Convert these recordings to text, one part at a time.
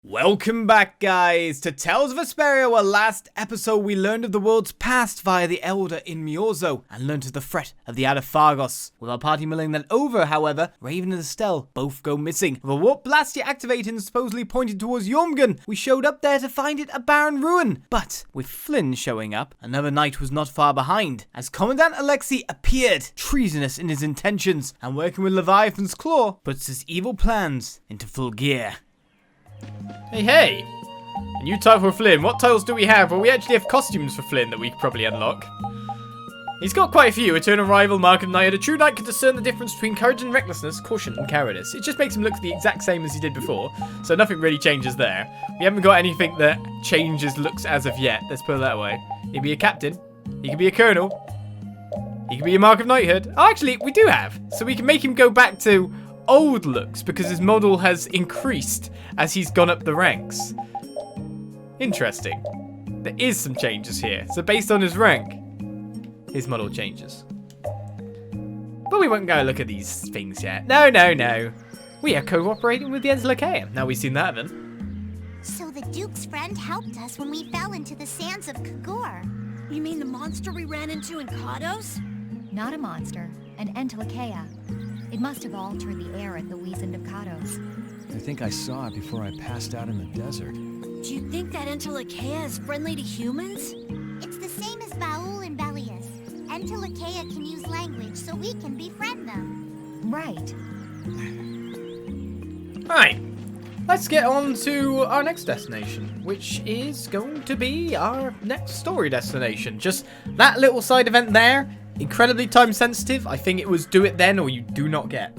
Welcome back, guys, to Tales of Vesperia, where last episode we learned of the world's past via the Elder in Miorzo, and learned of the threat of the Fargos. With our party mulling that over, however, Raven and Estelle both go missing. With a warp blast activating and supposedly pointed towards Jormungand, we showed up there to find it a barren ruin. But with Flynn showing up, another knight was not far behind, as Commandant Alexei appeared, treasonous in his intentions, and working with Leviathan's Claw, puts his evil plans into full gear. Hey! A new title for Flynn. What titles do we have? Well, we actually have costumes for Flynn that we could probably unlock. He's got quite a few. Eternal Rival, Mark of Knighthood. A true knight can discern the difference between courage and recklessness, caution and cowardice. It just makes him look the exact same as he did before, so nothing really changes there. We haven't got anything that changes looks as of yet, let's put it that way. He can be a captain. He can be a colonel. He can be a Mark of Knighthood. Oh, actually, we do have. So we can make him go back to old looks because his model has increased as he's gone up the ranks. Interesting. There is some changes here. So based on his rank, his model changes. But we won't go look at these things yet. No. We are cooperating with the entelexeia. Now we've seen that, then. So the Duke's friend helped us when we fell into the sands of Kagor. You mean the monster we ran into in Kados? Not a monster, an entelexeia. It must have altered the air at the Wiesand of Kados. I think I saw it before I passed out in the desert. Do you think that entelexeia is friendly to humans? It's the same as Baul and Belius. Entelexeia can use language, so we can befriend them. Right. Alright. Let's get on to our next destination, which is going to be our next story destination. Just that little side event there. Incredibly time sensitive. I think it was do it then or you do not get.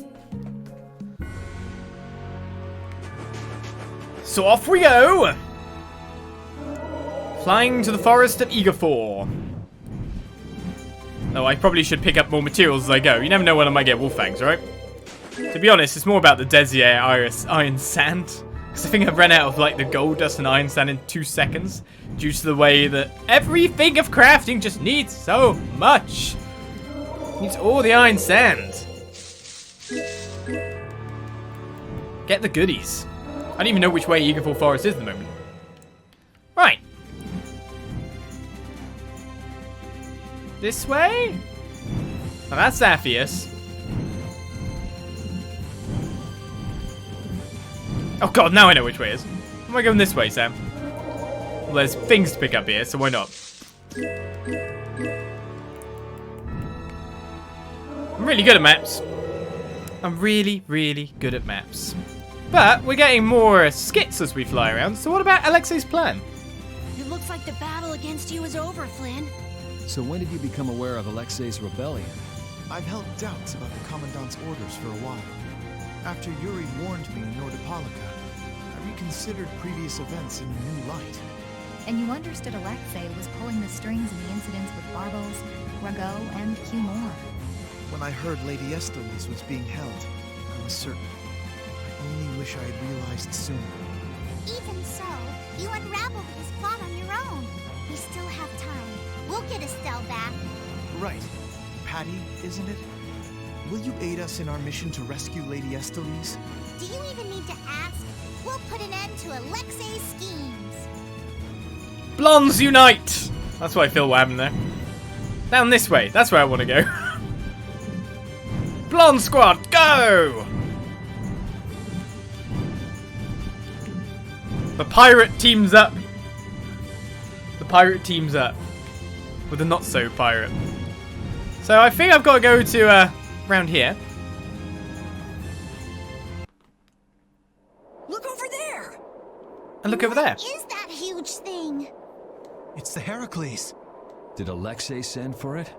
So off we go! Flying to the forest of Eagerfor. Oh, I probably should pick up more materials as I go. You never know when I might get wolf fangs, right? To be honest, it's more about the Desier iron sand. Because I think I've run out of like the gold dust and iron sand in 2 seconds. Due to the way that everything of crafting just needs so much. Needs all the iron sand. Get the goodies. I don't even know which way Eagerfall Forest is at the moment. Right. This way? Now that's Zaphius. Oh god, now I know which way it is. Am I going this way, Sam? Well, there's things to pick up here, so why not? I'm really good at maps. I'm really, really good at maps. But we're getting more skits as we fly around, so what about Alexei's plan? It looks like the battle against you is over, Flynn. So when did you become aware of Alexei's rebellion? I've held doubts about the Commandant's orders for a while. After Yuri warned me in Nordopolica, I reconsidered previous events in a new light. And you understood Alexei was pulling the strings in the incidents with Barbos, Rago, and Cumor. When I heard Lady Estelle was being held, I was certain. I only wish I had realized sooner. Even so, you unraveled this plot on your own. We still have time. We'll get Estelle back. Right. Patty, isn't it? Will you aid us in our mission to rescue Lady Estelle? Do you even need to ask? We'll put an end to Alexei's schemes. Blondes unite! That's what I feel what happened there. Down this way. That's where I want to go. Blonde squad, go! The pirate teams up. The pirate teams up. With the not-so-pirate. So I think I've got to go to, around here. Look over there! And look over there. What is that huge thing? It's the Heracles. Did Alexei send for it?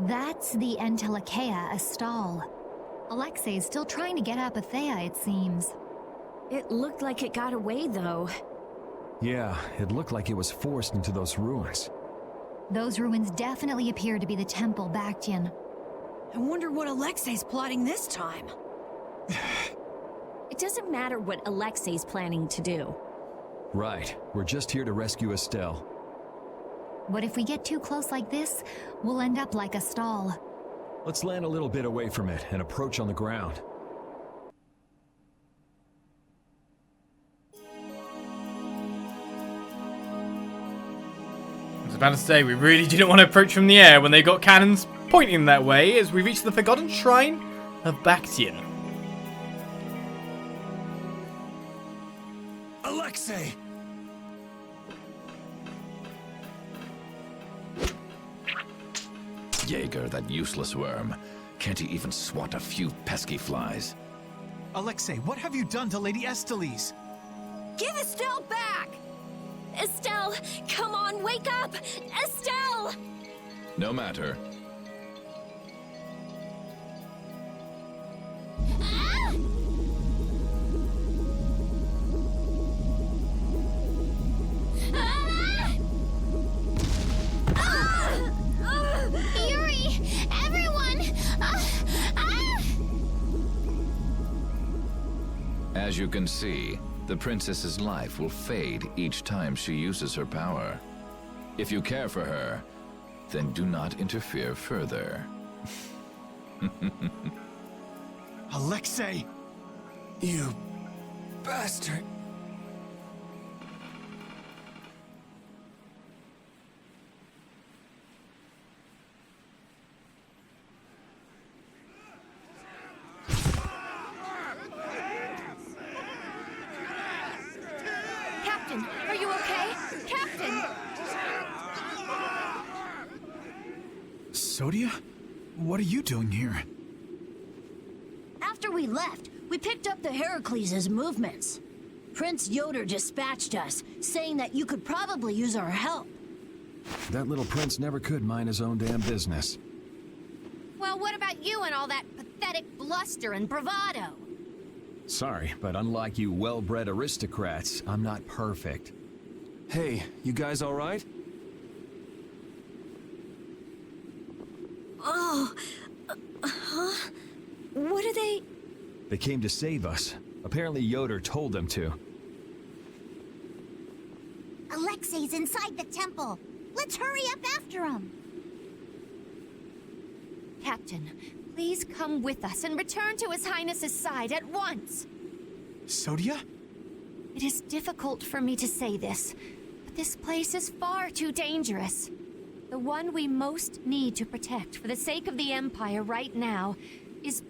That's the entelexeia Astal. Alexei's still trying to get Apatheia, it seems. It looked like it got away, though. Yeah, it looked like it was forced into those ruins. Those ruins definitely appear to be the Temple Baction. I wonder what Alexei's plotting this time. It doesn't matter what Alexei's planning to do. Right, we're just here to rescue Estelle. But if we get too close like this, we'll end up like Astal. Let's land a little bit away from it and approach on the ground. I was about to say, we really didn't want to approach from the air when they got cannons pointing that way as we reach the Forgotten Shrine of Baction. Alexei! Jaeger, that useless worm. Can't he even swat a few pesky flies? Alexei, what have you done to Lady Estelle's? Give Estelle back! Estelle, come on, wake up! Estelle! No matter. Yuri! Everyone! As you can see, the princess's life will fade each time she uses her power. If you care for her, then do not interfere further. Alexei! You bastard! Captain, are you okay? Captain! Sodia? What are you doing here? After we left, we picked up the Heracles' movements. Prince Yoder dispatched us, saying that you could probably use our help. That little prince never could mind his own damn business. Well, what about you and all that pathetic bluster and bravado? Sorry, but unlike you well-bred aristocrats, I'm not perfect. Hey, you guys all right? Oh, huh? What are they? They came to save us. Apparently Yoder told them to. Alexei's inside the temple. Let's hurry up after him. Captain, please come with us and return to His Highness's side at once. Sodia? It is difficult for me to say this, but this place is far too dangerous. The one we most need to protect for the sake of the Empire right now is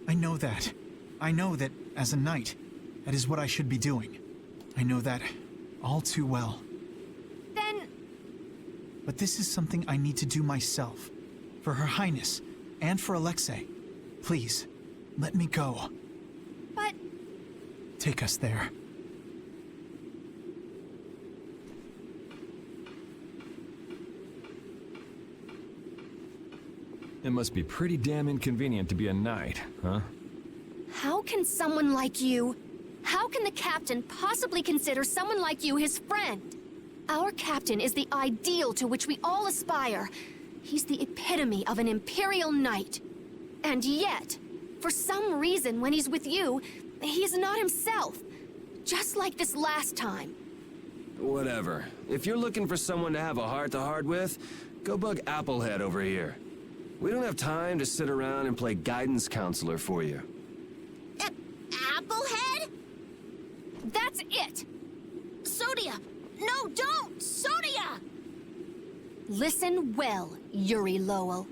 I know that. I know that, as a knight, that is what I should be doing. I know that all too well. Then... But this is something I need to do myself. For Her Highness, and for Alexei. Please, let me go. But... Take us there. It must be pretty damn inconvenient to be a knight, huh? How can someone like you... How can the captain possibly consider someone like you his friend? Our captain is the ideal to which we all aspire. He's the epitome of an imperial knight. And yet, for some reason when he's with you, he's not himself. Just like this last time. Whatever. If you're looking for someone to have a heart-to-heart with, go bug Applehead over here. We don't have time to sit around and play guidance counselor for you. Applehead? That's it! Sodia! No, don't! Sodia! Listen well, Yuri Lowell.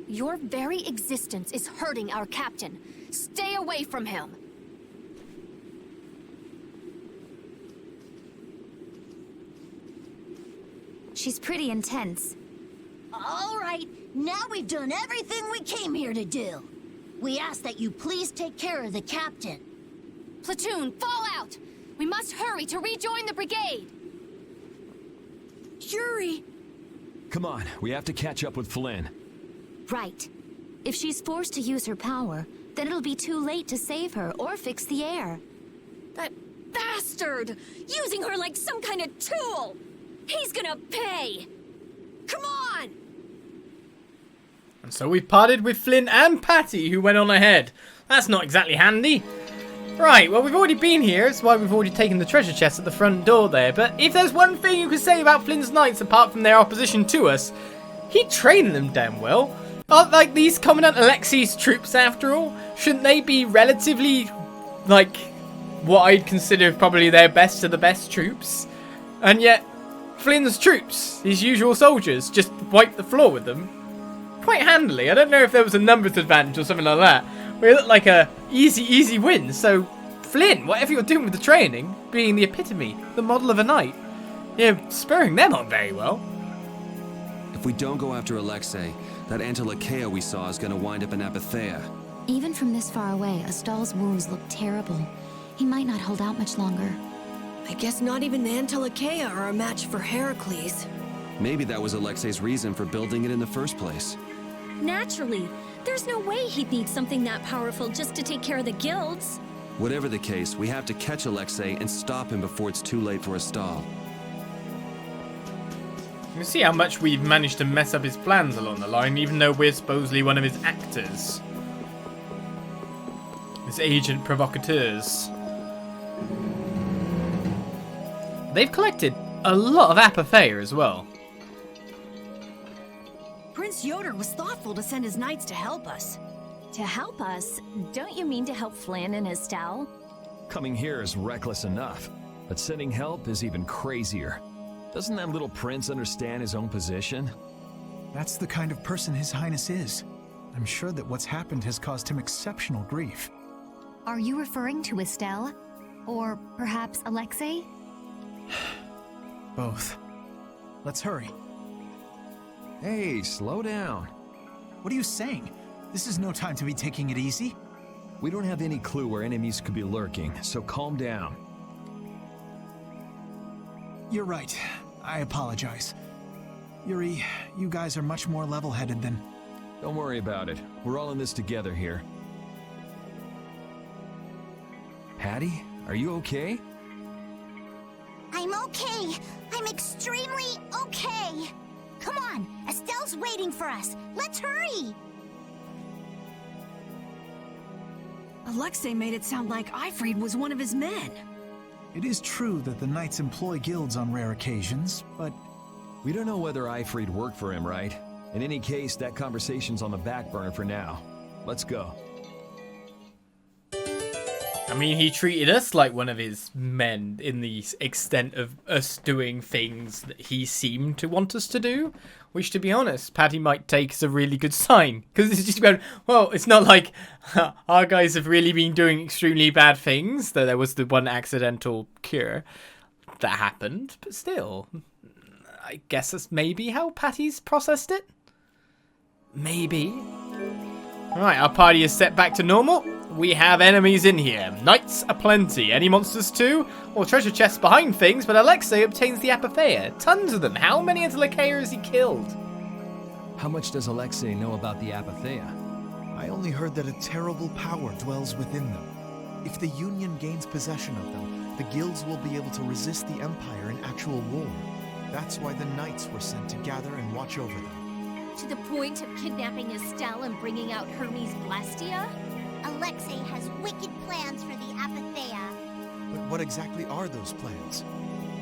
Your very existence is hurting our captain. Stay away from him. She's pretty intense. All right, now we've done everything we came here to do. We ask that you please take care of the captain. Platoon, fall out! We must hurry to rejoin the brigade! Yuri! Come on, we have to catch up with Flynn. Right. If she's forced to use her power, then it'll be too late to save her or fix the air. But bastard! Using her like some kind of tool! He's gonna pay! Come on! And so we've parted with Flynn and Patty, who went on ahead. That's not exactly handy. Right, well, we've already been here. That's why we've already taken the treasure chest at the front door there. But if there's one thing you could say about Flynn's knights, apart from their opposition to us, he trained them damn well. Aren't like these Commandant Alexei's troops, after all? Shouldn't they be relatively, like, what I'd consider probably their best of the best troops? And yet, Flynn's troops, his usual soldiers, just wiped the floor with them quite handily. I don't know if there was a numbers advantage or something like that. But it looked like a easy win. So, Flynn, whatever you're doing with the training, being the epitome, the model of a knight, you're spurring them on very well. If we don't go after Alexei, that entelexeia we saw is gonna wind up in Apatheia. Even from this far away, Astal's wounds look terrible. He might not hold out much longer. I guess not even the entelexeia are a match for Heracles. Maybe that was Alexei's reason for building it in the first place. Naturally. There's no way he'd need something that powerful just to take care of the guilds. Whatever the case, we have to catch Alexei and stop him before it's too late for Astal. You can see how much we've managed to mess up his plans along the line, even though we're supposedly one of his actors. His agent provocateurs. They've collected a lot of Apatheia as well. Prince Yoder was thoughtful to send his knights to help us. To help us? Don't you mean to help Flynn and Estelle? Coming here is reckless enough, but sending help is even crazier. Doesn't that little prince understand his own position? That's the kind of person His Highness is. I'm sure that what's happened has caused him exceptional grief. Are you referring to Estelle? Or perhaps Alexei? Both. Let's hurry. Hey, slow down. What are you saying? This is no time to be taking it easy. We don't have any clue where enemies could be lurking, so calm down. You're right. I apologize. Yuri, you guys are much more level-headed than... Don't worry about it. We're all in this together here. Patty, are you okay? I'm okay. I'm extremely okay. Come on, Estelle's waiting for us. Let's hurry. Alexei made it sound like Ifrid was one of his men. It is true that the knights employ guilds on rare occasions, but... We don't know whether Ifrid worked for him, right? In any case, that conversation's on the back burner for now. Let's go. I mean, he treated us like one of his men in the extent of us doing things that he seemed to want us to do. Which, to be honest, Patty might take as a really good sign. Because it's just going, well, it's not like our guys have really been doing extremely bad things. Though there was the one accidental cure that happened. But still, I guess that's maybe how Patty's processed it. Maybe. Right, our party is set back to normal. We have enemies in here. Knights aplenty. Any monsters too? Or treasure chests behind things, but Alexei obtains the Apatheia. Tons of them. How many entelexeia has he killed? How much does Alexei know about the Apatheia? I only heard that a terrible power dwells within them. If the Union gains possession of them, the guilds will be able to resist the Empire in actual war. That's why the knights were sent to gather and watch over them. To the point of kidnapping Estelle and bringing out Hermes Blastia? Alexei has wicked plans for the Apatheia. But what exactly are those plans?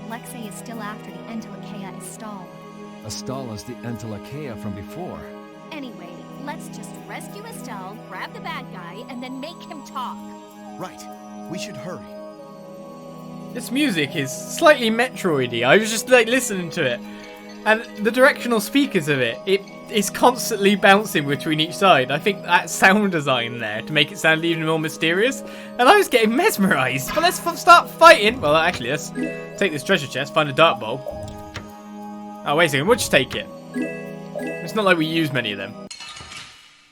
Alexei is still after the entelexeia Astal. Astal is the entelexeia from before. Anyway, let's just rescue Estelle, grab the bad guy, and then make him talk. Right. We should hurry. This music is slightly Metroidy. I was just like listening to it. And the directional speakers of it is constantly bouncing between each side. I think that sound design there to make it sound even more mysterious. And I was getting mesmerized. But let's start fighting. Well, actually, let's take this treasure chest, find a dart bowl. Oh, wait a second. We'll just take it. It's not like we use many of them.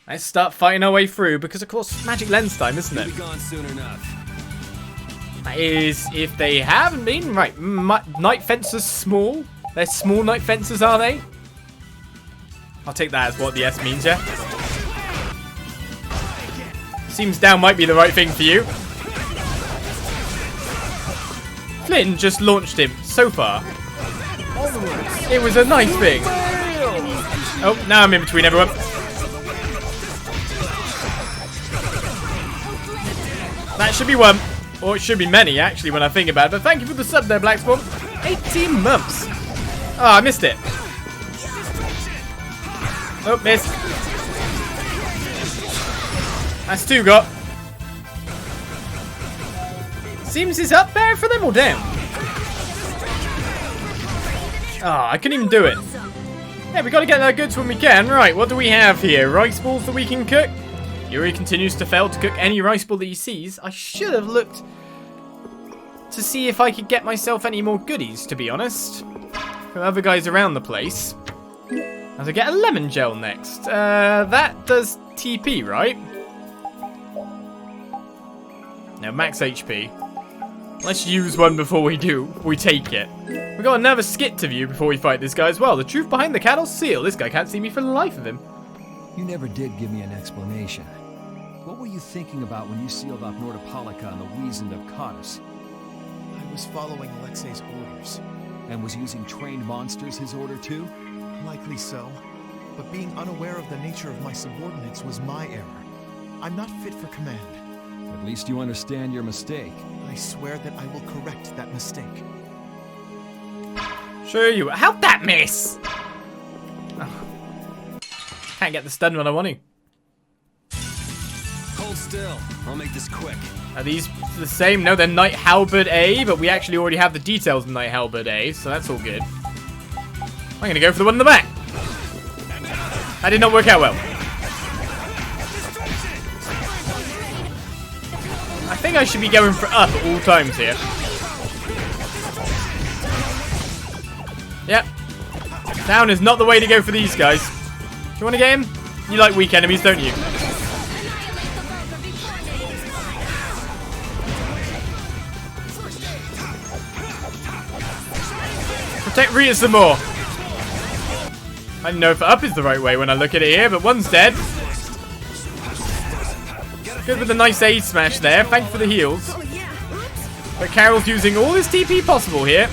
Let's start fighting our way through because, of course, magic lens time, isn't it? We'll be gone soon enough. That is, if they haven't been. Right, night fences small. They're small night fences, are they? I'll take that as what the S means, yeah? Seems down might be the right thing for you. Flynn just launched him so far. It was a nice thing. Oh, now I'm in between everyone. That should be one. Or it should be many, actually, when I think about it. But thank you for the sub there, Blackspawn. 18 months. Oh, I missed it. Oh, missed. That's 2 got. Seems it's up there for them or down? Oh, I couldn't even do it. Yeah, we gotta get our goods when we can. Right, what do we have here? Rice balls that we can cook? Yuri continues to fail to cook any rice ball that he sees. I should have looked to see if I could get myself any more goodies, to be honest. From other guys around the place. As I get a lemon gel next. That does TP, right? No, max HP. Let's use one before we take it. We've got another skit to view before we fight this guy as well. The truth behind the cattle seal. This guy can't see me for the life of him. You never did give me an explanation. What were you thinking about when you sealed off Nordopolica and the Wiesent of Cottus? I was following Alexei's orders. And was using trained monsters his order too? Likely so. But being unaware of the nature of my subordinates was my error. I'm not fit for command. At least you understand your mistake. I swear that I will correct that mistake. Sure you. How'd that miss? Oh. Can't get the stun when I want to. Hold still. I'll make this quick. Are these the same? No, they're Knight Halberd A, but we actually already have the details of Knight Halberd A, so that's all good. I'm going to go for the one in the back. That did not work out well. I think I should be going for up at all times here. Yep. Down is not the way to go for these guys. Do you want to get him? You like weak enemies, don't you? Protect Rita some more. I don't know if up is the right way when I look at it here, but one's dead. Good with a nice aid smash there. Thank you for the heals. But Carol's using all his TP possible here.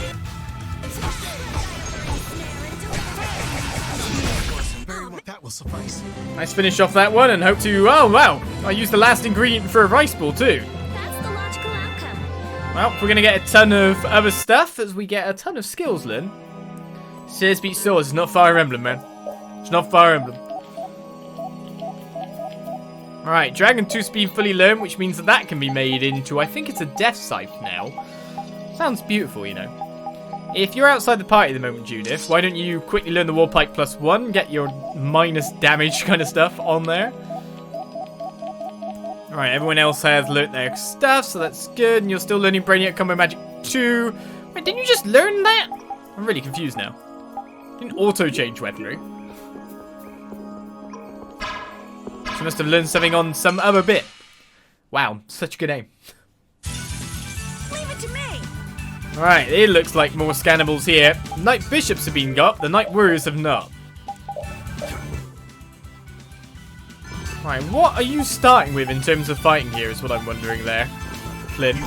That will suffice. Nice finish off that one and hope to... Oh, wow. I used the last ingredient for a rice ball, too. That's the logical outcome. Well, we're going to get a ton of other stuff as we get a ton of skills, Lynn. Sears beats swords. It's not Fire Emblem, man. It's not Fire Emblem. Alright, Dragon 2 speed fully learned, which means that can be made into, I think it's a Death Scythe now. Sounds beautiful, you know. If you're outside the party at the moment, Judith, why don't you quickly learn the Warpike +1, get your minus damage kind of stuff on there. Alright, everyone else has learnt their stuff, so that's good, and you're still learning Brainiac Combo Magic 2. Wait, didn't you just learn that? I'm really confused now. Didn't auto-change weaponry. She must have learned something on some other bit. Wow, such a good aim. Leave it to me. Alright, it looks like more scannables here. Knight Bishops have been got, the Knight Warriors have not. Alright, what are you starting with in terms of fighting here is what I'm wondering there. Flynn.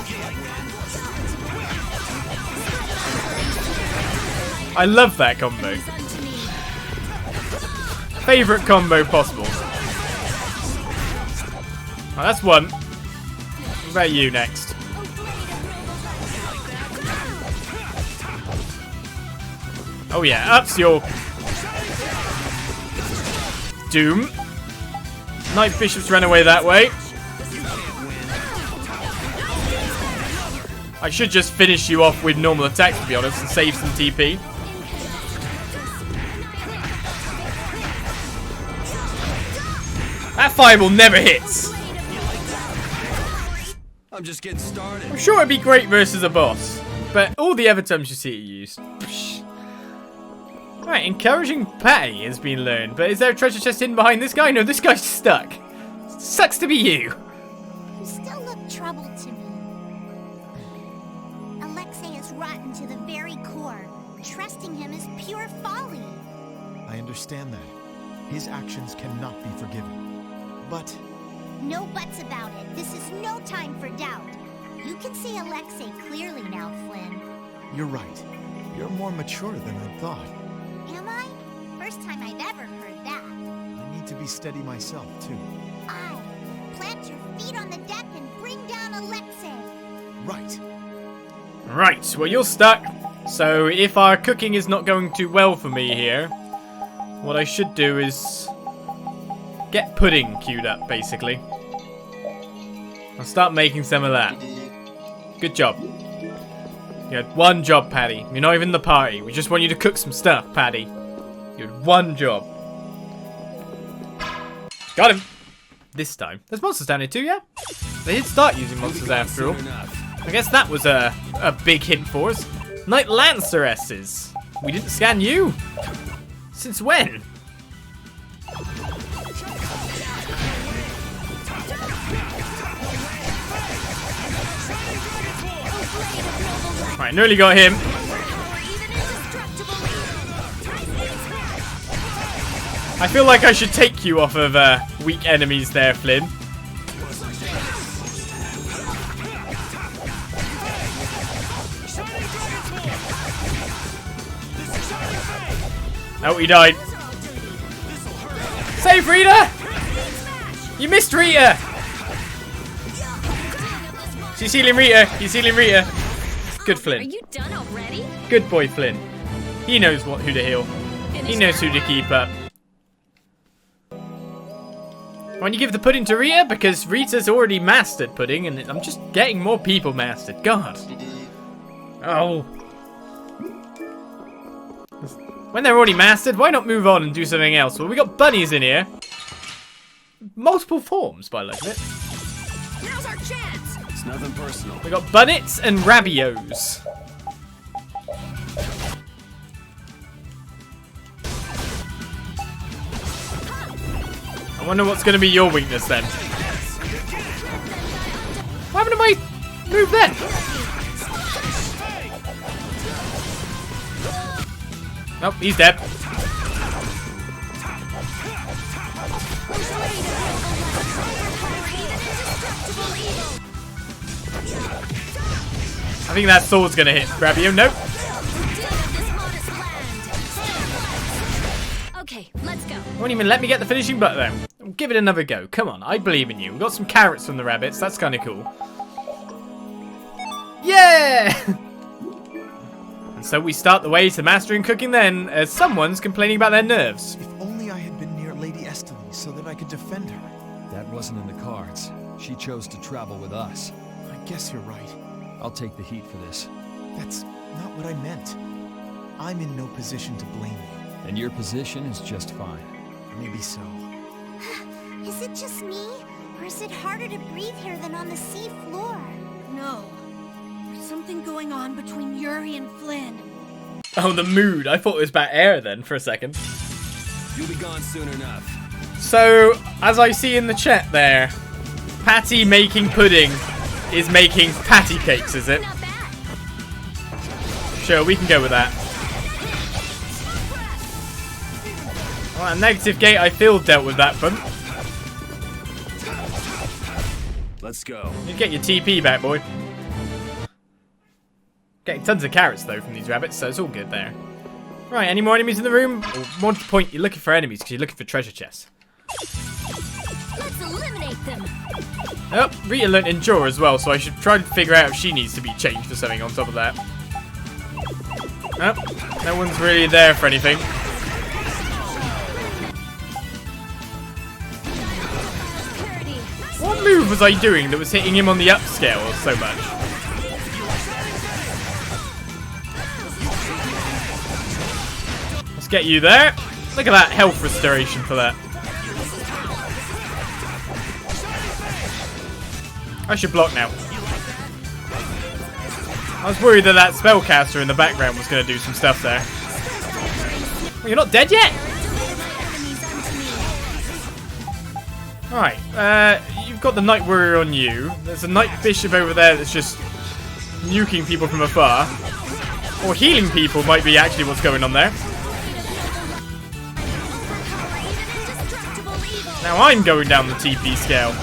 I love that combo. Favourite combo possible. Oh, that's one. What about you next? Oh yeah, ups your doom. Knight Bishops ran away that way. I should just finish you off with normal attacks, to be honest, and save some TP. That fireball never hits. I'm just getting started. I'm sure it'd be great versus a boss, but all the other times you see it used. Right, encouraging Patty has been learned, but is there a treasure chest hidden behind this guy? No, this guy's stuck. Sucks to be you. You still look troubled to me. Alexei is rotten to the very core. Trusting him is pure folly. I understand that. His actions cannot be forgiven. But... No buts about it. This is no time for doubt. You can see Alexei clearly now, Flynn. You're right. You're more mature than I thought. Am I? First time I've ever heard that. I need to be steady myself, too. Aye. Plant your feet on the deck and bring down Alexei. Right. Right, well you're stuck. So if our cooking is not going too well for me here, what I should do is get pudding queued up, basically. I'll start making some of that. Good job. You had one job, Paddy. You're not even in the party. We just want you to cook some stuff, Paddy. You had one job. Got him. This time. There's monsters down here too, yeah? They did start using monsters after all. I guess that was a big hint for us. Knight Lanceresses. We didn't scan you. Since when? Alright, nearly got him. I feel like I should take you off of weak enemies there, Flynn. Oh, he died. Save Rita! You missed Rita! She's healing Rita. He's healing Rita. Good, Flynn. Are you done already? Good boy, Flynn. He knows who to heal. He knows who to keep up. Why don't you give the pudding to Rita? Because Rita's already mastered pudding, and I'm just getting more people mastered. God. Oh. When they're already mastered, why not move on and do something else? Well, we got bunnies in here. Multiple forms, by the look of it. Now's our chance. It's nothing personal. We got bunnets and rabios. I wonder what's going to be your weakness then. What happened to my move then? Nope, he's dead. I think that sword's gonna hit Rabio. Nope. Okay, let's go. Won't even let me get the finishing butt there. Give it another go. Come on, I believe in you. We got some carrots from the rabbits. That's kind of cool. Yeah! And so we start the way to mastering cooking then, as someone's complaining about their nerves. If only I had been near Lady Estelle so that I could defend her. That wasn't in the cards. She chose to travel with us. I guess you're right. I'll take the heat for this. That's not what I meant. I'm in no position to blame you. And your position is just fine. Maybe so. Is it just me? Or is it harder to breathe here than on the sea floor? No. There's something going on between Yuri and Flynn. Oh, the mood. I thought it was about air then for a second. You'll be gone soon enough. So, as I see in the chat there, Patty making pudding is making patty cakes, is it? Sure, we can go with that. Well, a negative gate, I feel, dealt with that front. Let's go. You get your TP back, boy. Getting tons of carrots, though, from these rabbits, so it's all good there. Right, any more enemies in the room? Or more to the point, you're looking for enemies because you're looking for treasure chests. Let's eliminate them. Oh, Rita learnt Endure as well, so I should try and figure out if she needs to be changed or something on top of that. Oh, no one's really there for anything. What move was I doing that was hitting him on the upscale so much? Let's get you there. Look at that health restoration for that. I should block now. I was worried that that spellcaster in the background was going to do some stuff there. Well, you're not dead yet? Alright, you've got the Night Warrior on you. There's a Knight Bishop over there that's just nuking people from afar. Or healing people might be actually what's going on there. Now I'm going down the TP scale.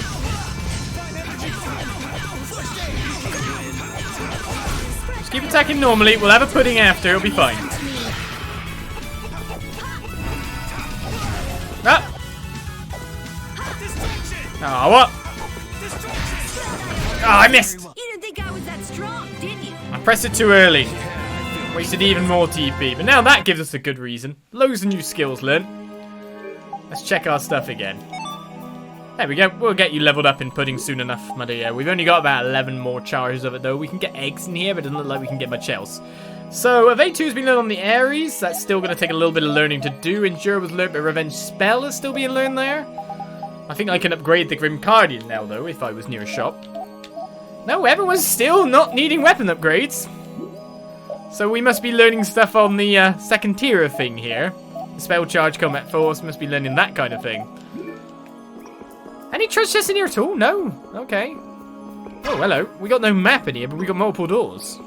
Just keep attacking normally. We'll have a pudding after. It'll be fine. Ah! Oh, what? Oh, I missed. You didn't think I was that strong, did you? I pressed it too early. Wasted even more TP. But now that gives us a good reason. Loads of new skills learned. Let's check our stuff again. There we go. We'll get you leveled up in pudding soon enough, my dear. We've only got about 11 more charges of it, though. We can get eggs in here, but it doesn't look like we can get much else. So, Evade 2 has been learned on the Ares. That's still going to take a little bit of learning to do. Endure was learned, but Revenge Spell is still being learned there. I think I can upgrade the Grim Guardian now, though, if I was near a shop. No, everyone's still not needing weapon upgrades. So we must be learning stuff on the second tier of thing here. The Spell Charge Combat Force must be learning that kind of thing. Any treasure chests in here at all? No. Okay. Oh, hello. We got no map in here, but we got multiple doors.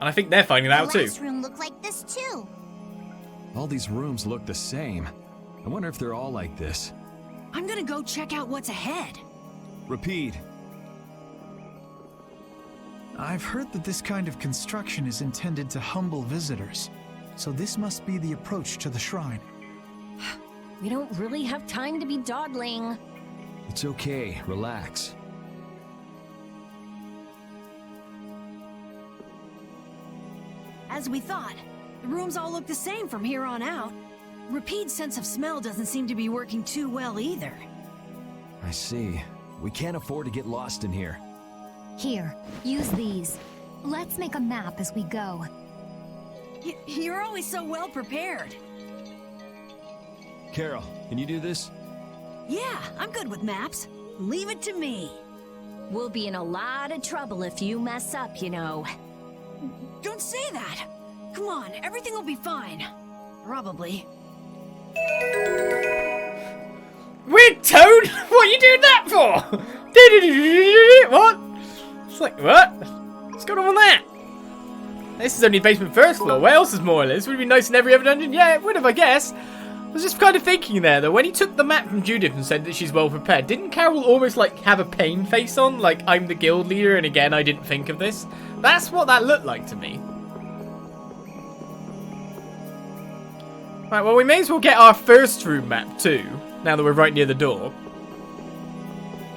And I think they're finding that out too. The last room looked like this too. All these rooms look the same. I wonder if they're all like this. I'm gonna go check out what's ahead. Repeat. I've heard that this kind of construction is intended to humble visitors, so this must be the approach to the shrine. We don't really have time to be dawdling. It's okay. Relax. As we thought, the rooms all look the same from here on out. Repeat's sense of smell doesn't seem to be working too well either. I see. We can't afford to get lost in here. Here, use these. Let's make a map as we go. You're always so well prepared. Carol, can you do this? Yeah, I'm good with maps. Leave it to me. We'll be in a lot of trouble if you mess up, you know. Don't say that. Come on, everything will be fine. Probably. Weird Toad? What are you doing that for? What? It's like, what? What's going on with that? This is only basement first floor. What else is more or less? Would it be nice in every other dungeon? Yeah, it would have, I guess. I was just kind of thinking there, though, when he took the map from Judith and said that she's well prepared, didn't Carol almost, like, have a pain face on? Like, I'm the guild leader, and again, I didn't think of this. That's what that looked like to me. Right, well, we may as well get our first room map, too, now that we're right near the door.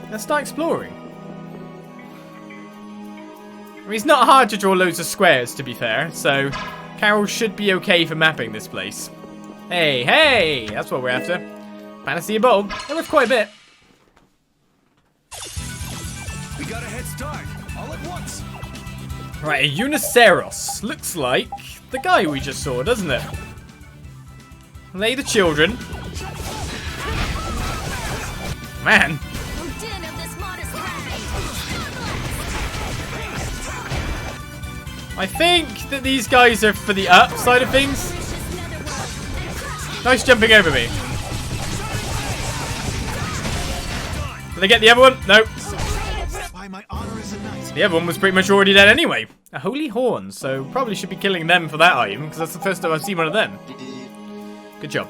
Let's start exploring. I mean, it's not hard to draw loads of squares, to be fair, so Carol should be okay for mapping this place. Hey, hey! That's what we're after. Fantasy a bowl. They're worth quite a bit. We got a head start, all at once. Right, a Uniceros. Looks like the guy we just saw, doesn't it? Lay the children. Man. I think that these guys are for the up side of things. Nice jumping over me. Did I get the other one? Nope. The other one was pretty much already dead anyway. A holy horn, so probably should be killing them for that item, because that's the first time I've seen one of them. Good job.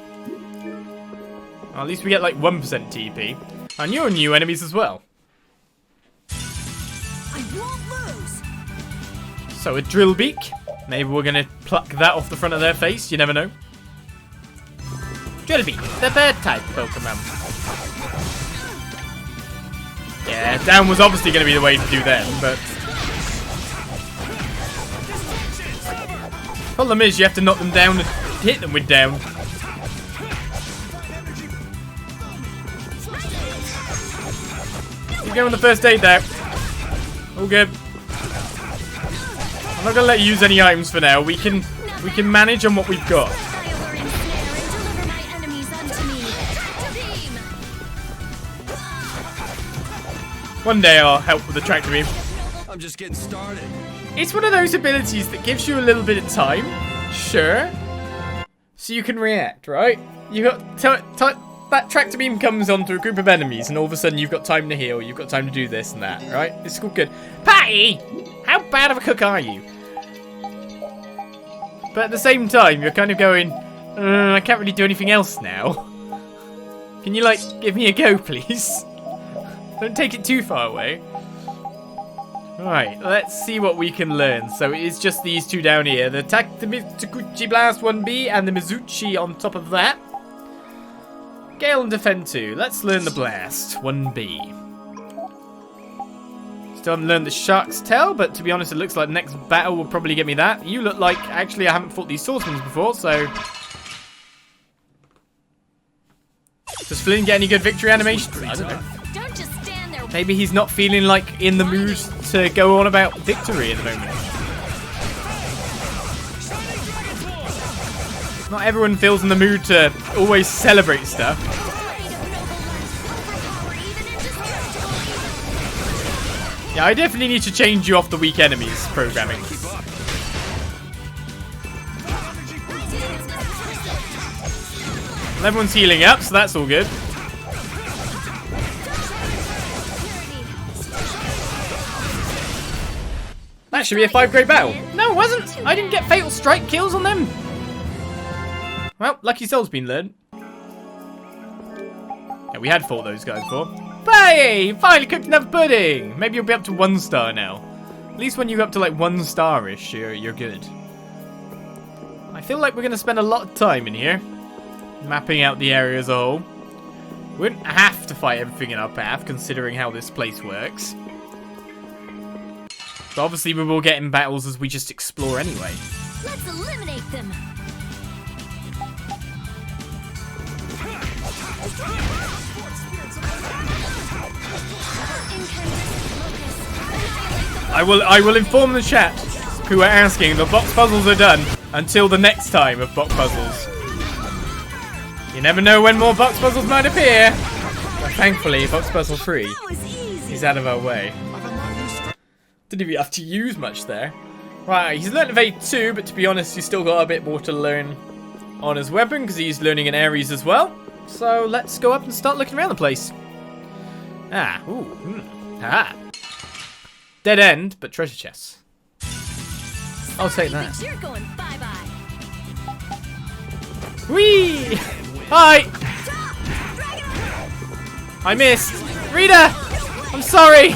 Well, at least we get like 1% TP. And you're new enemies as well. I won't lose. So a drill beak. Maybe we're gonna pluck that off the front of their face. You never know. Drill beak, the bird type Pokemon. Yeah, down was obviously gonna be the way to do them, but problem is you have to knock them down and hit them with down. Keep going with the first aid there. All good. I'm not gonna let you use any items for now. We can manage on what we've got. One day I'll help with the tractor beam. I'm just getting started. It's one of those abilities that gives you a little bit of time, sure, so you can react, right? You got that tractor beam comes onto a group of enemies, and all of a sudden you've got time to heal, you've got time to do this and that, right? It's all good. Patty, how bad of a cook are you? But at the same time, you're kind of going, I can't really do anything else now. Can you, like, give me a go, please? Don't take it too far away. Right, let's see what we can learn. So it is just these two down here. The Takuchi Blast 1B and the Mizuchi on top of that. Gale and Defend 2. Let's learn the Blast 1B. Still haven't learned the Shark's Tail, but to be honest, it looks like the next battle will probably get me that. You look like... Actually, I haven't fought these swordsmen before, so... Does Flynn get any good victory animations? I don't know. Don't just stand there. Maybe he's not feeling like in the mood to go on about victory at the moment. Not everyone feels in the mood to always celebrate stuff. Yeah, I definitely need to change you off the weak enemies programming. Everyone's healing up, so that's all good. That should be a 5-grade battle. No, it wasn't. I didn't get Fatal Strike kills on them. Well, Lucky Soul's been learned. Yeah, we had fought those guys before. Hey, finally cooked enough pudding. Maybe you'll be up to 1 star now. At least when you're up to like 1 star-ish, you're good. I feel like we're going to spend a lot of time in here. Mapping out the area as a whole. We wouldn't have to fight everything in our path, considering how this place works. But obviously we will get in battles as we just explore anyway. Let's eliminate them. I will inform the chat who are asking the box puzzles are done until the next time of box puzzles. You never know when more box puzzles might appear. But thankfully, box puzzle 3 is out of our way. Didn't even have to use much there. Right, he's learned Evade 2, but to be honest, he's still got a bit more to learn on his weapon because he's learning an Ares as well. So let's go up and start looking around the place. Ah, ooh, ah. Dead end, but treasure chests. I'll take that. You're going bye-bye. Whee! Hi! I missed. Rita! I'm sorry!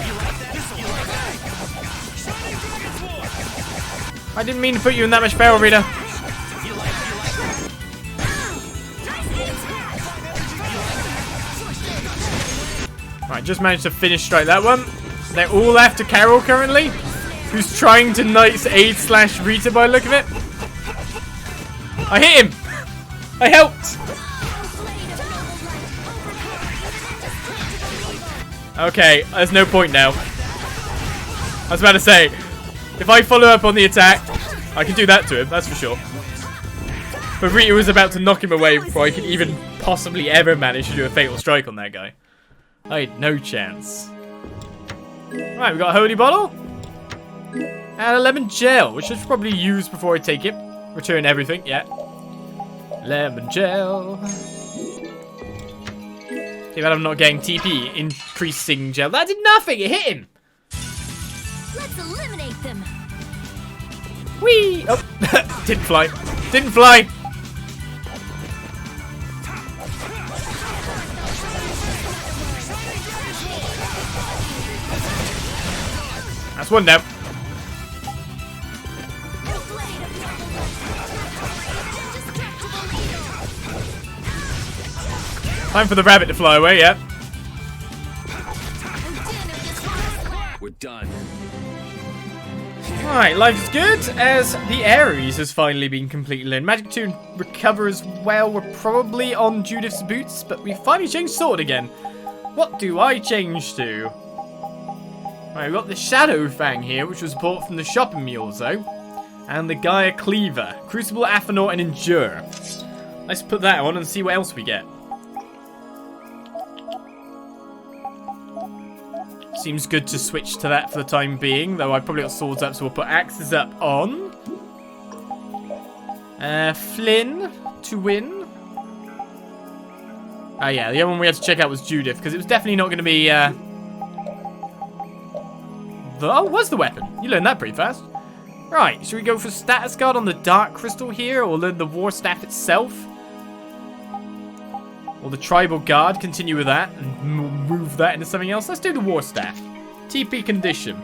I didn't mean to put you in that much peril, Rita. Right, just managed to finish strike that one. They're all after Carol currently, who's trying to Knight's aid / Rita by the look of it. I hit him! I helped! Okay, there's no point now. I was about to say, if I follow up on the attack, I can do that to him, that's for sure. But Rita was about to knock him away before I could even possibly ever manage to do a fatal strike on that guy. I had no chance. Right, we got a holy bottle. And a lemon gel, which I should probably use before I take it. Return everything, yeah. Lemon gel. Too bad I'm not getting TP. Increasing gel. That did nothing, it hit him. Let's eliminate them. Whee! Oh, didn't fly. Didn't fly. That's one down. Time for the rabbit to fly away, yeah. We're done. Right, life is good as the Ares has finally been completely learned. Magic 2 recover as well. We're probably on Judith's boots, but we finally changed sword again. What do I change to? Right, we've got the Shadow Fang here, which was bought from the shop in Miorzo. And the Gaia Cleaver. Crucible, Athanaut, and Endure. Let's put that on and see what else we get. Seems good to switch to that for the time being, though I've probably got swords up, so we'll put axes up on. Flynn to win. Oh yeah, the other one we had to check out was Judith, because it was definitely not going to be, Oh, was the weapon? You learned that pretty fast. Right, should we go for status card on the Dark Crystal here, or learn the War Staff itself? Or the tribal guard, continue with that and move that into something else. Let's do the war staff. TP condition.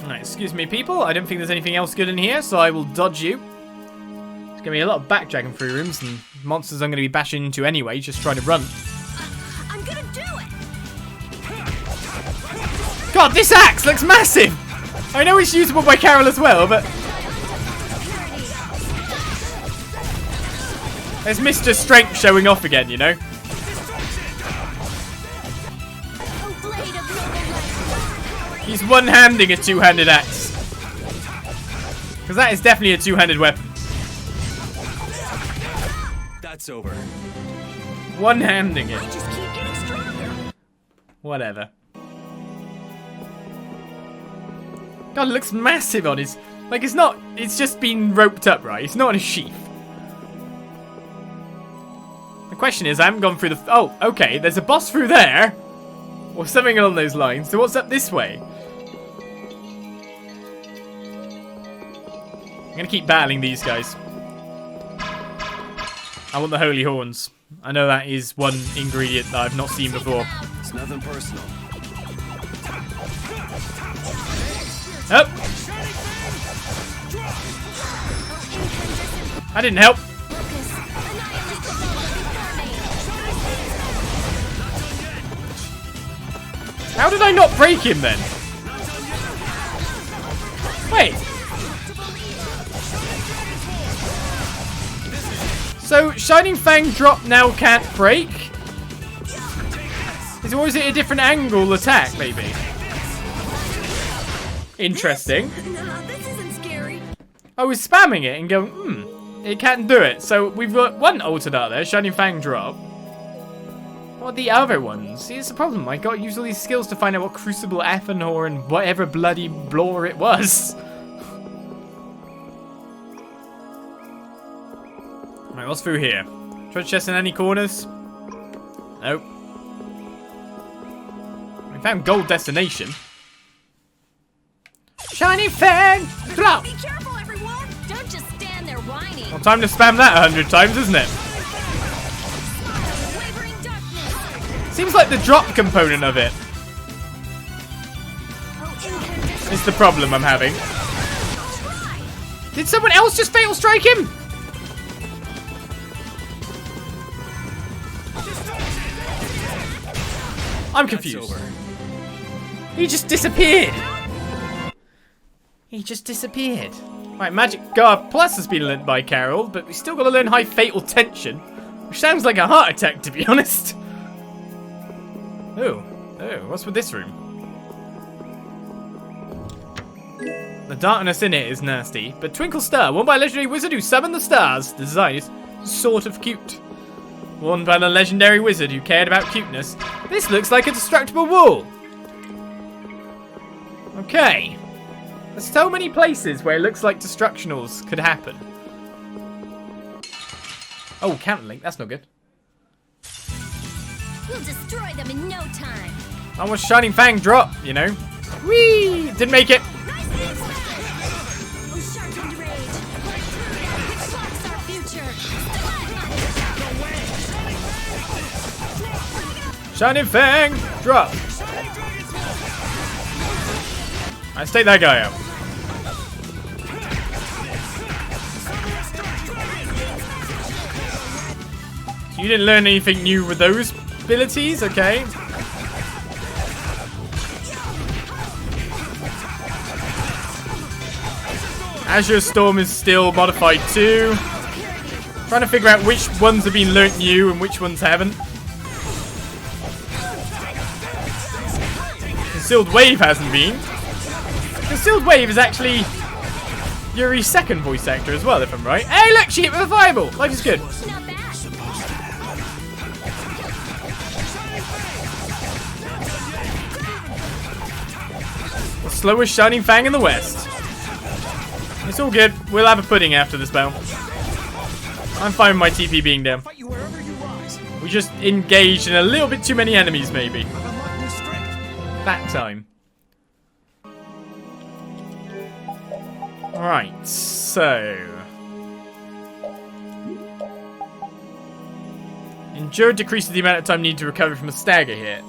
Alright, excuse me people, I don't think there's anything else good in here, so I will dodge you. There's going to be a lot of backtracking through rooms and monsters I'm going to be bashing into anyway, just trying to run. I'm gonna do it! God, this axe looks massive! I know it's usable by Carol as well, but... There's Mr. Strength showing off again, you know? He's one-handing a two-handed axe. Because that is definitely a two-handed weapon. That's over. One-handing it. I just keep getting stronger. Whatever. God, it looks massive on his... Like, it's not... It's just been roped up, right? It's not in a sheath. The question is, I haven't gone through the... Oh, okay. There's a boss through there. Or something along those lines. So what's up this way? I'm going to keep battling these guys. I want the holy horns. I know that is one ingredient that I've not seen before. It's nothing personal. Oh! That didn't help. How did I not break him then? Wait. So, Shining Fang drop now can't break? Or is it a different angle attack, maybe? Interesting. This isn't scary. I was spamming it and going, it can't do it. So, we've got one altered out there, Shining Fang drop. What are the other ones? See, it's the problem. I got to use all these skills to find out what Crucible Athenor and whatever bloody blore it was. Alright, what's through here? Treasure chest in any corners? Nope. We found gold destination. Shining Fang! Drop! Be careful, everyone! Don't just stand there whining. Well, time to spam that 100 times, isn't it? Seems like the drop component of it is the problem I'm having. Did someone else just fatal strike him? I'm confused. He just disappeared. He just disappeared. Right, Magic Guard Plus has been learnt by Carol, but we still got to learn High Fatal Tension, which sounds like a heart attack, to be honest. Oh, what's with this room? The darkness in it is nasty, but Twinkle Star, worn by a legendary wizard who summoned the stars. The design is sort of cute. Worn by the legendary wizard who cared about cuteness. This looks like a destructible wall. Okay. There's so many places where it looks like destructionals could happen. Oh, counterlink, that's not good. We'll destroy them in no time. I want Shining Fang drop, you know. Whee! Didn't make it. Shining Fang drop. Let's take that guy out. So you didn't learn anything new with those abilities, okay. Azure Storm is still modified too. Trying to figure out which ones have been learnt new and which ones haven't. Concealed Wave hasn't been. Concealed Wave is actually Yuri's second voice actor as well, if I'm right. Hey, look, she hit with a fireball. Life is good. The slowest Shining Fang in the West. It's all good. We'll have a pudding after this battle. I'm fine with my TP being down. We just engaged in a little bit too many enemies, maybe. That time. Right, so... Endure decreases the amount of time needed to recover from a stagger hit.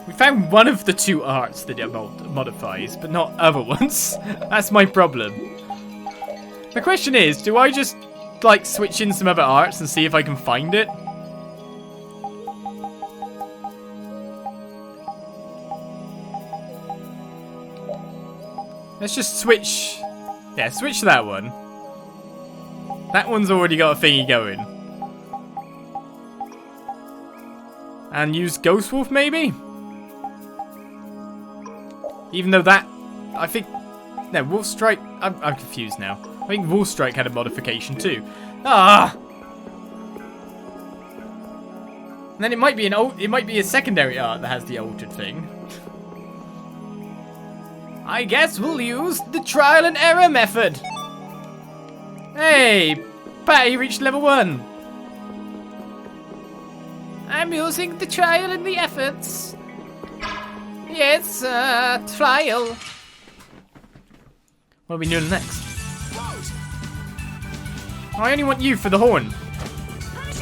We found one of the 2 arts that it modifies, but not other ones. That's my problem. The question is, do I just, like, switch in some other arts and see if I can find it? Let's just switch... Yeah, switch to that one. That one's already got a thingy going. And use Ghost Wolf, maybe? Even though that... I think... No, Wolf Strike... I'm confused now. I think Wolf Strike had a modification too. Ah! And then it might be it might be a secondary art that has the altered thing. I guess we'll use the trial and error method. Hey! Patty reached level 1. I'm using the trial and the efforts. Yes, trial. What are we doing next? I only want you for the horn.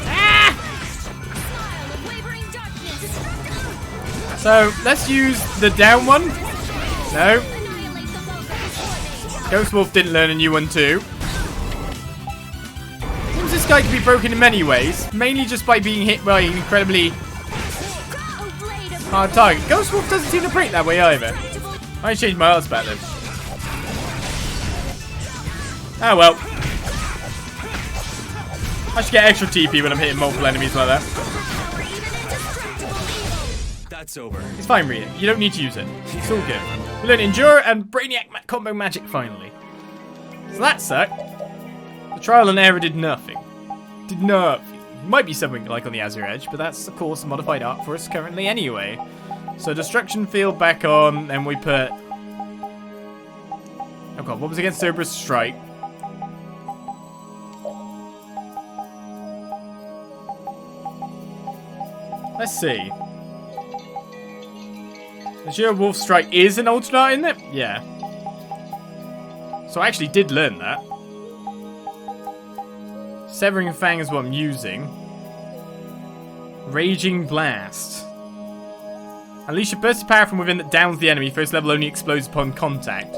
Ah! So, let's use the down one. No. Ghost Wolf didn't learn a new one too. Seems this guy can be broken in many ways. Mainly just by being hit by an incredibly hard target. Ghost Wolf doesn't seem to break that way either. I changed my odds back then. Oh well. I should get extra TP when I'm hitting multiple enemies like that. That's over. It's fine, Rita. You don't need to use it. It's all good. We learned Endure and Brainiac combo magic finally. So that sucked. The trial and error did nothing. Did nothing. Might be something like on the Azure Edge, but that's of course a modified art for us currently anyway. So destruction field back on, and we put... Oh god, what was against Cerberus Strike? Let's see. Azure Wolf Strike is an alternate, isn't it? Yeah. So I actually did learn that. Severing Fang is what I'm using. Raging Blast. Unleash a burst of power from within that downs the enemy. First level only explodes upon contact.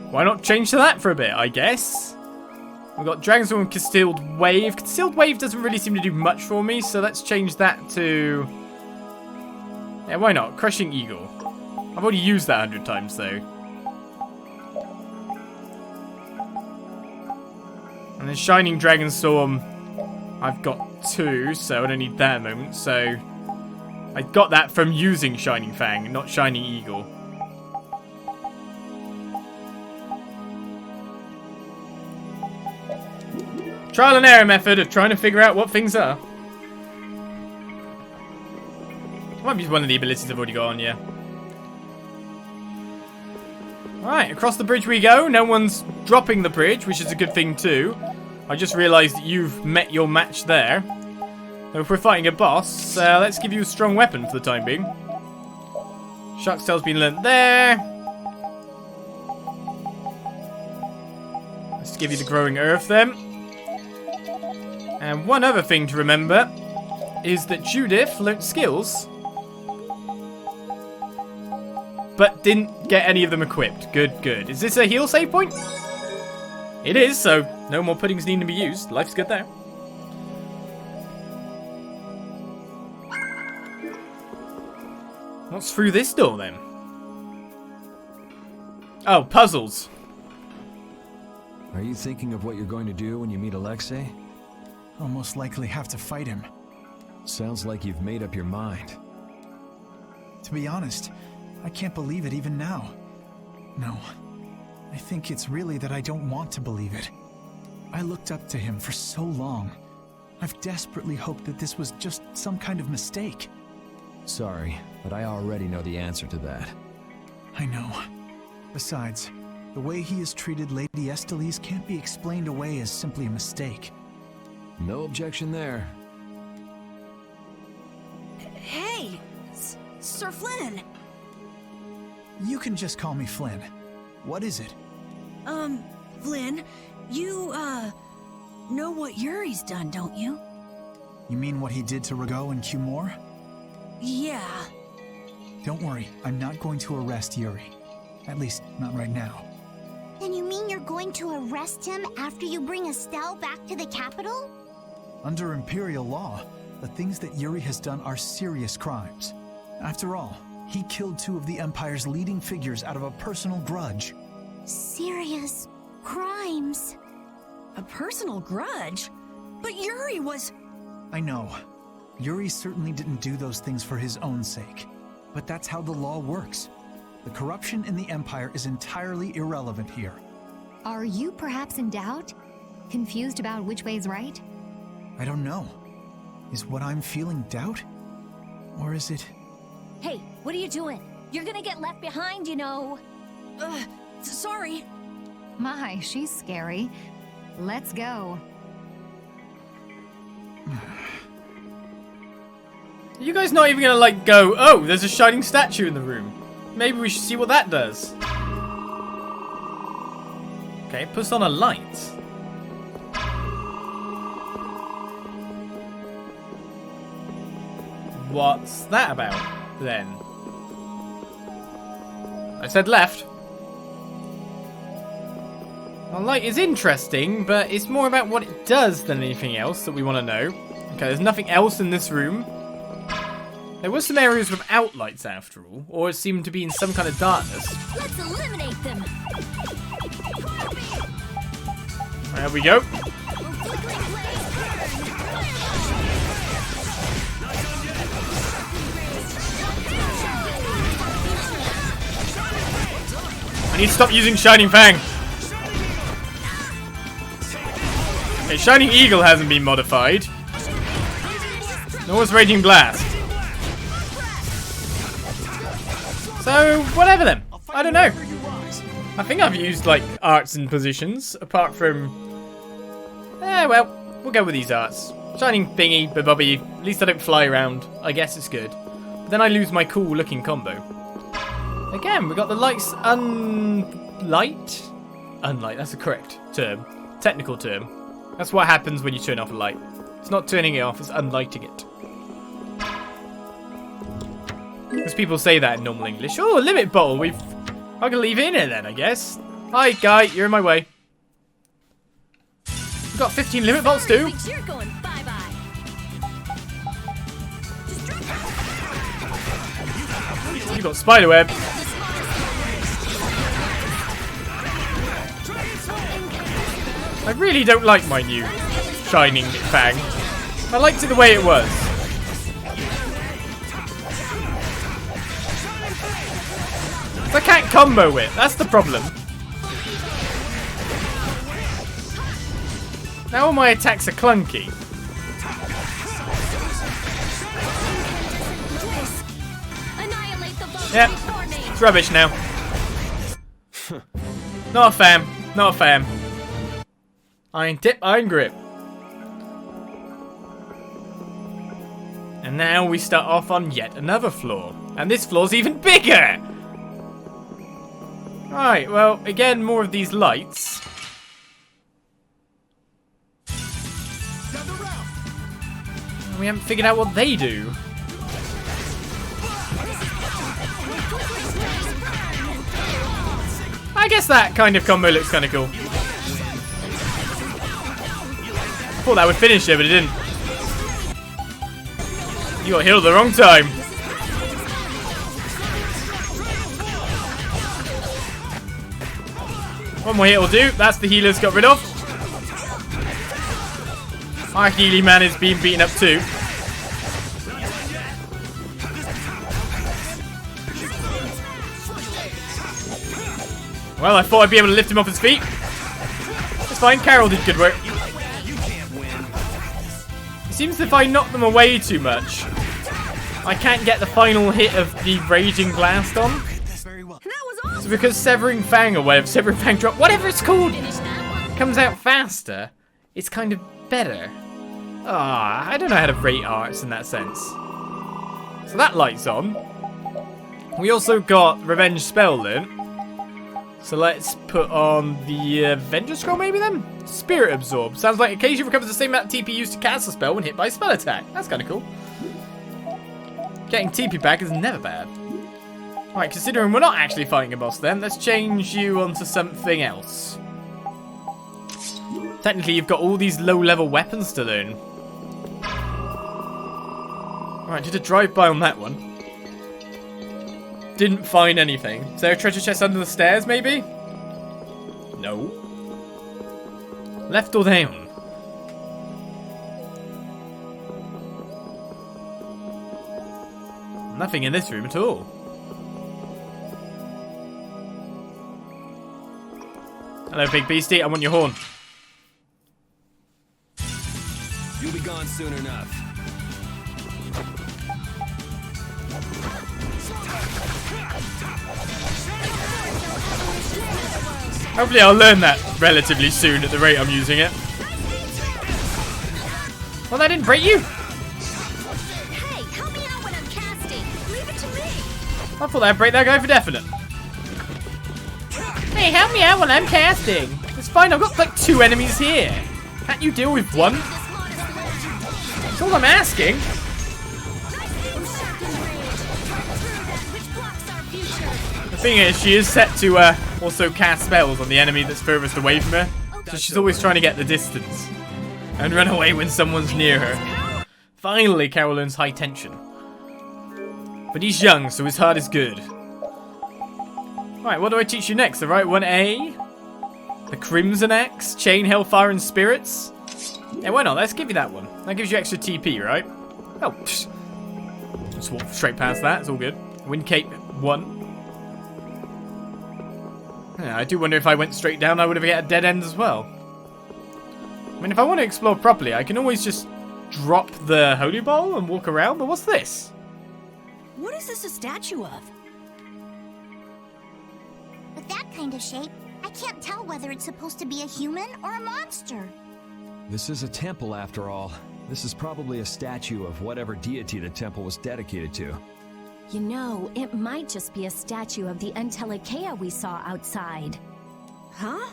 Why not change to that for a bit, I guess? We've got Dragon's Horn and Concealed Wave. Concealed Wave doesn't really seem to do much for me, so let's change that to... Yeah, why not? Crushing Eagle. I've already used that 100 times, though. And then Shining Dragon Storm, I've got 2, so I don't need that at the moment. So I got that from using Shining Fang, not Shining Eagle. Trial and error method of trying to figure out what things are. Might be one of the abilities I've already got on, yeah. Alright, across the bridge we go. No one's dropping the bridge, which is a good thing too. I just realised that you've met your match there. So if we're fighting a boss, let's give you a strong weapon for the time being. Shark's Tail's been learnt there. Let's give you the Growing Earth then. And one other thing to remember is that Judith learnt skills, but didn't get any of them equipped. Good, good. Is this a heal save point? It is, so no more puddings need to be used. Life's good there. What's through this door, then? Oh, puzzles. Are you thinking of what you're going to do when you meet Alexei? I'll most likely have to fight him. Sounds like you've made up your mind. To be honest, I can't believe it even now. No, I think it's really that I don't want to believe it. I looked up to him for so long. I've desperately hoped that this was just some kind of mistake. Sorry, but I already know the answer to that. I know. Besides, the way he has treated Lady Estelle can't be explained away as simply a mistake. No objection there. Hey, Sir Flynn. You can just call me Flynn. What is it? Flynn, you, know what Yuri's done, don't you? You mean what he did to Rago and Cumore? Yeah. Don't worry, I'm not going to arrest Yuri. At least, not right now. Then you mean you're going to arrest him after you bring Estelle back to the capital? Under Imperial law, the things that Yuri has done are serious crimes. After all, he killed 2 of the Empire's leading figures out of a personal grudge. Serious crimes. A personal grudge? But Yuri was... I know. Yuri certainly didn't do those things for his own sake. But that's how the law works. The corruption in the Empire is entirely irrelevant here. Are you perhaps in doubt? Confused about which way's right? I don't know. Is what I'm feeling doubt? Or is it... Hey, what are you doing? You're gonna get left behind, you know. Sorry. My, she's scary. Let's go. Are you guys not even gonna like go, oh, there's a shining statue in the room. Maybe we should see what that does. Okay, it puts on a light. What's that about, then? I said left. The light is interesting, but it's more about what it does than anything else that we want to know. Okay, there's nothing else in this room. There were some areas without lights after all, or it seemed to be in some kind of darkness. Let's eliminate them. There we go. I need to stop using Shining Fang. Okay, Shining Eagle hasn't been modified. Nor is Raging Blast. So, whatever then. I don't know. I think I've used, like, arts and positions, apart from... well, we'll go with these arts. Shining thingy, babobby. At least I don't fly around. I guess it's good. But then I lose my cool-looking combo. Again, we got the lights unlight? Unlight, that's the correct term. Technical term. That's what happens when you turn off a light. It's not turning it off, it's unlighting it. Because people say that in normal English. Oh, a limit bottle. I can leave it in here then, I guess. Hi, guy. You're in my way. We've got 15 limit bottles too. You're going bye-bye. You got spiderweb. I really don't like my new Shining Fang. I liked it the way it was. I can't combo it, that's the problem. Now all my attacks are clunky. Yep, it's rubbish now. Not a fan, not a fan. Iron tip, iron grip. And now we start off on yet another floor. And this floor's even bigger! Right, well, again, more of these lights. And we haven't figured out what they do. I guess that kind of combo looks kind of cool. Thought that would finish it, but it didn't. You got healed at the wrong time. One more hit will do. That's the healers got rid of. Our Healy man is being beaten up too. Well, I thought I'd be able to lift him off his feet. It's fine. Carol did good work. It seems if I knock them away too much, I can't get the final hit of the Raging Blast on. So because Severing Fang or whatever, Severing Fang drop, whatever it's called, comes out faster, it's kind of better. Ah, I don't know how to rate arts in that sense. So that light's on. We also got Revenge Spell learnt. So let's put on the Avenger Scroll maybe then? Spirit Absorb. Sounds like occasionally recovers the same amount of TP used to cast a spell when hit by a spell attack. That's kind of cool. Getting TP back is never bad. Right, considering we're not actually fighting a boss then, let's change you onto something else. Technically, you've got all these low-level weapons to learn. Alright, did a drive-by on that one. Didn't find anything. Is there a treasure chest under the stairs, maybe? No. Left or down? Nothing in this room at all. Hello, big beastie. I want your horn. You'll be gone soon enough. Hopefully I'll learn that relatively soon at the rate I'm using it. Well, that didn't break you. Hey, help me out when I'm casting. Leave it to me. I thought that'd break that guy for definite. Hey, help me out when I'm casting. It's fine, I've got like 2 enemies here. Can't you deal with one? That's all I'm asking. The thing is, she is set to also cast spells on the enemy that's furthest away from her. So she's always trying to get the distance and run away when someone's near her. Finally, Carol learns high tension. But he's young, so his heart is good. Alright, what do I teach you next? The right 1A? The Crimson Axe? Chain, Hellfire, and Spirits? Yeah, why not? Let's give you that one. That gives you extra TP, right? Oh, psh. Just walk straight past that. It's all good. Wind Cape 1. Yeah, I do wonder if I went straight down, I would have hit a dead end as well. I mean, if I want to explore properly, I can always just drop the Holy Ball and walk around, but what's this? What is this a statue of? With that kind of shape, I can't tell whether it's supposed to be a human or a monster. This is a temple after all. This is probably a statue of whatever deity the temple was dedicated to. You know, it might just be a statue of the entelexeia we saw outside. Huh?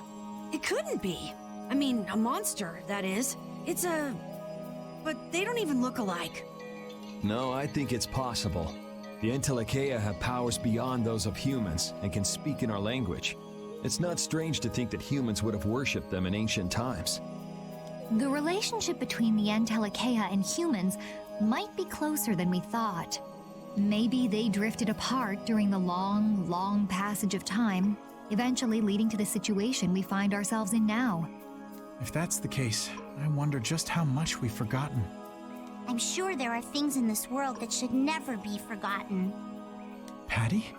It couldn't be. I mean, a monster, that is. It's a... But they don't even look alike. No, I think it's possible. The entelexeia have powers beyond those of humans and can speak in our language. It's not strange to think that humans would have worshipped them in ancient times. The relationship between the entelexeia and humans might be closer than we thought. Maybe they drifted apart during the long, long passage of time, eventually leading to the situation we find ourselves in now. If that's the case, I wonder just how much we've forgotten. I'm sure there are things in this world that should never be forgotten. Patty?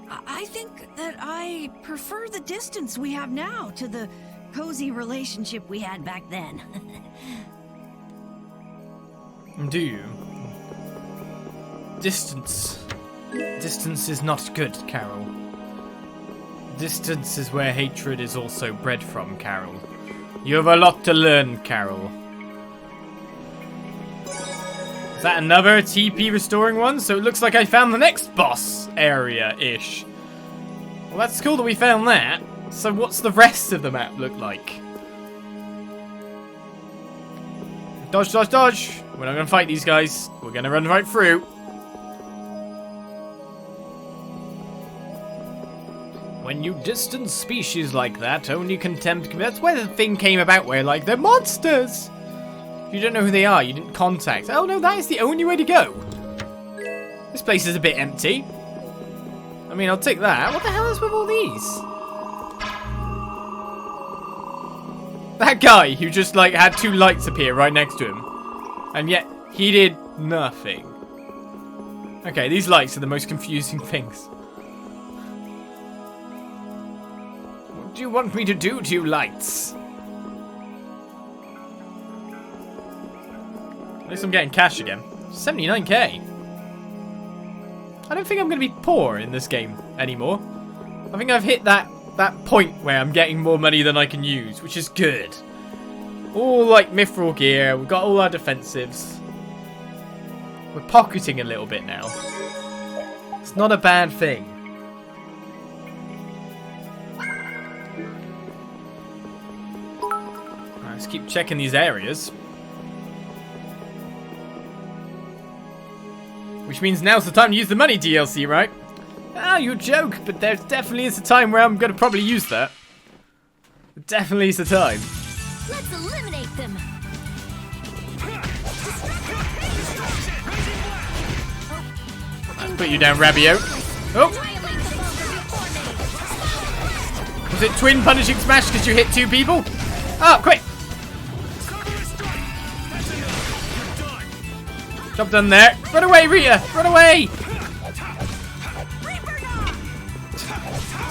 I think that I prefer the distance we have now to the cozy relationship we had back then. Do you? Distance. Distance is not good, Carol. Distance is where hatred is also bred from, Carol. You have a lot to learn, Carol. Is that another TP restoring one? So it looks like I found the next boss area-ish. Well, that's cool that we found that. So what's the rest of the map look like? Dodge, dodge, dodge. We're not going to fight these guys. We're going to run right through. When you distance species like that, only contempt... That's where the thing came about where, like, they're monsters! If you don't know who they are, you didn't contact... Oh, no, that is the only way to go. This place is a bit empty. I mean, I'll take that. What the hell is with all these? That guy who just, like, had 2 lights appear right next to him. And yet, he did nothing. Okay, these lights are the most confusing things. What do you want me to do to you, lights? At least I'm getting cash again. 79k. I don't think I'm going to be poor in this game anymore. I think I've hit that point where I'm getting more money than I can use, which is good. All like mithril gear, we've got all our defensives. We're pocketing a little bit now. It's not a bad thing. Keep checking these areas. Which means now's the time to use the money DLC, right? Ah, you joke, but there definitely is a time where I'm going to probably use that. It definitely is the time. Let's eliminate them. Let's put you down, Rabio. Oh! Was it twin punishing smash because you hit 2 people? Oh, quick! Job done there. Run away, Rita! Run away!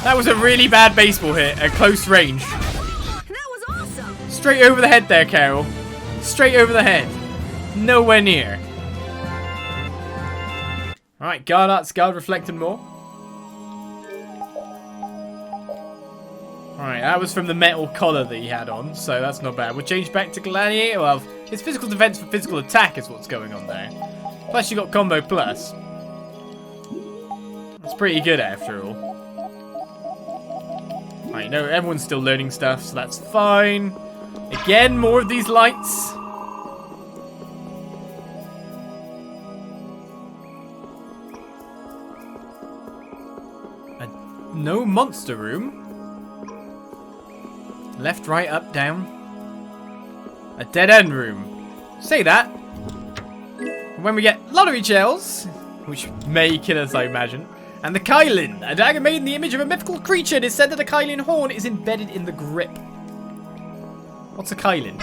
That was a really bad baseball hit at close range. That was awesome. Straight over the head there, Carol. Straight over the head. Nowhere near. Alright, guard arts, guard reflected more. Alright, that was from the metal collar that he had on, so that's not bad. We'll change back to Gladiator. Well, his physical defense for physical attack is what's going on there. Plus you got combo plus. That's pretty good after all. Alright, no, everyone's still learning stuff, so that's fine. Again, more of these lights. No monster room. Left, right, up, down. A dead end room. Say that. When we get lottery shells, which may kill us, I imagine. And the Kylin, a dagger made in the image of a mythical creature. It is said that a Kylin horn is embedded in the grip. What's a Kylin?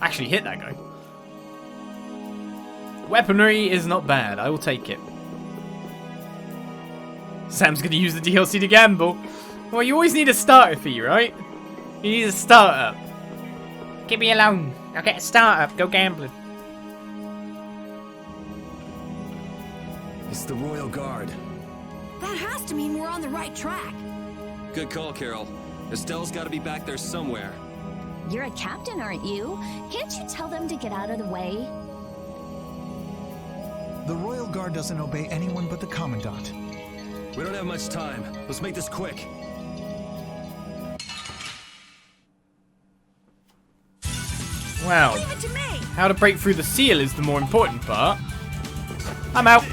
Actually hit that guy. Weaponry is not bad. I will take it. Sam's going to use the DLC to gamble. Well, you always need a starter fee, right? You need a startup. Give me a loan. I'll get a startup. Go gambling. It's the Royal Guard. That has to mean we're on the right track. Good call, Carol. Estelle's got to be back there somewhere. You're a captain, aren't you? Can't you tell them to get out of the way? The Royal Guard doesn't obey anyone but the Commandant. We don't have much time. Let's make this quick. Wow. Leave it to me. How to break through the seal is the more important part. I'm out.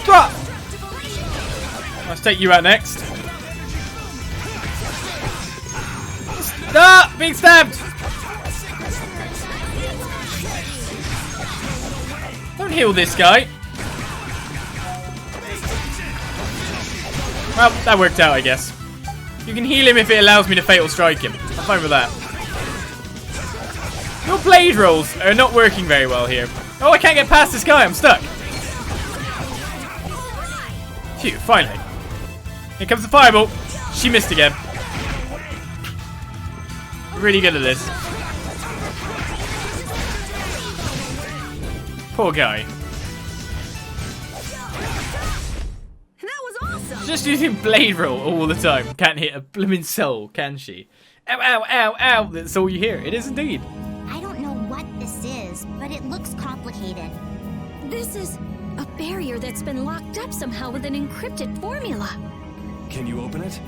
Drop! Let's take you out next. Ah! Being stabbed! Don't heal this guy. Well, that worked out, I guess. You can heal him if it allows me to fatal strike him. I'm fine with that. Your blade rolls are not working very well here. Oh, I can't get past this guy. I'm stuck. Phew, finally. Here comes the fireball. She missed again. Really good at this. Poor guy. That was awesome. Just using blade roll all the time. Can't hit a blooming soul, can she? Ow, ow, ow, ow. That's all you hear. It is indeed. I don't know what this is, but it looks complicated. This is a barrier that's been locked up somehow with an encrypted formula. Can you open it?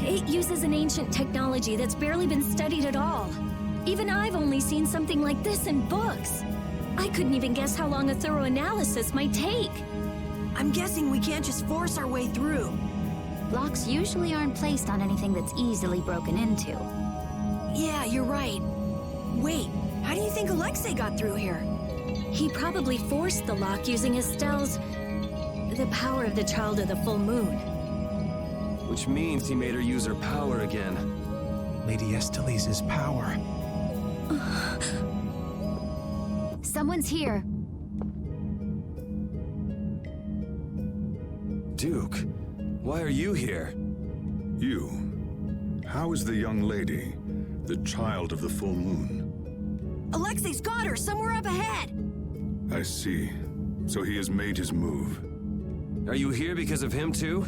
It uses an ancient technology that's barely been studied at all. Even I've only seen something like this in books. I couldn't even guess how long a thorough analysis might take. I'm guessing we can't just force our way through. Locks usually aren't placed on anything that's easily broken into. Yeah, you're right. Wait, how do you think Alexei got through here? He probably forced the lock using Estelle's... the power of the Child of the Full Moon. Which means he made her use her power again. Lady Estelle's power. Someone's here. Duke, why are you here? You? How is the young lady, the Child of the Full Moon? Alexei's got her somewhere up ahead. I see. So he has made his move. Are you here because of him too?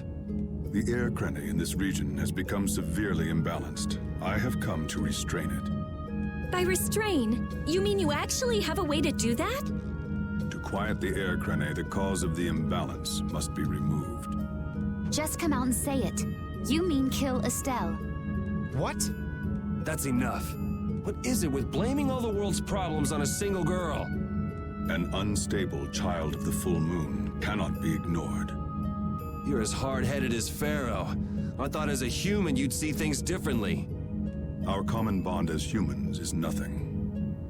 The air krene in this region has become severely imbalanced. I have come to restrain it. By restrain, you mean you actually have a way to do that? To quiet the air crane, the cause of the imbalance must be removed. Just come out and say it. You mean kill Estelle. What? That's enough. What is it with blaming all the world's problems on a single girl? An unstable child of the full moon cannot be ignored. You're as hard-headed as Pharaoh. I thought as a human you'd see things differently. Our common bond as humans is nothing.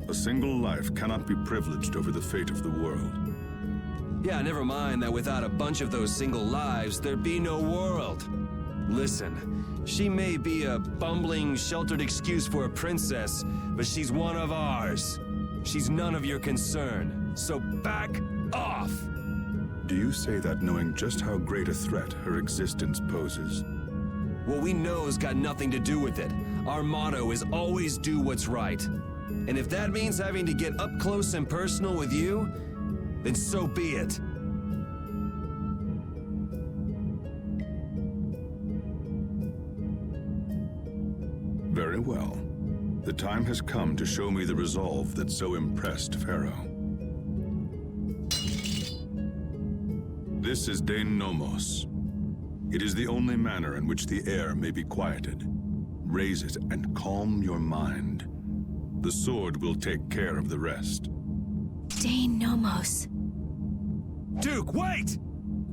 A single life cannot be privileged over the fate of the world. Yeah, never mind that without a bunch of those single lives, there'd be no world. Listen, she may be a bumbling, sheltered excuse for a princess, but she's one of ours. She's none of your concern, so back off! Do you say that knowing just how great a threat her existence poses? What we know's got nothing to do with it. Our motto is always do what's right. And if that means having to get up close and personal with you, then so be it. Very well. The time has come to show me the resolve that so impressed Pharaoh. This is Dein Nomos. It is the only manner in which the air may be quieted. Raise it and calm your mind. The sword will take care of the rest. Dein Nomos. Duke, wait!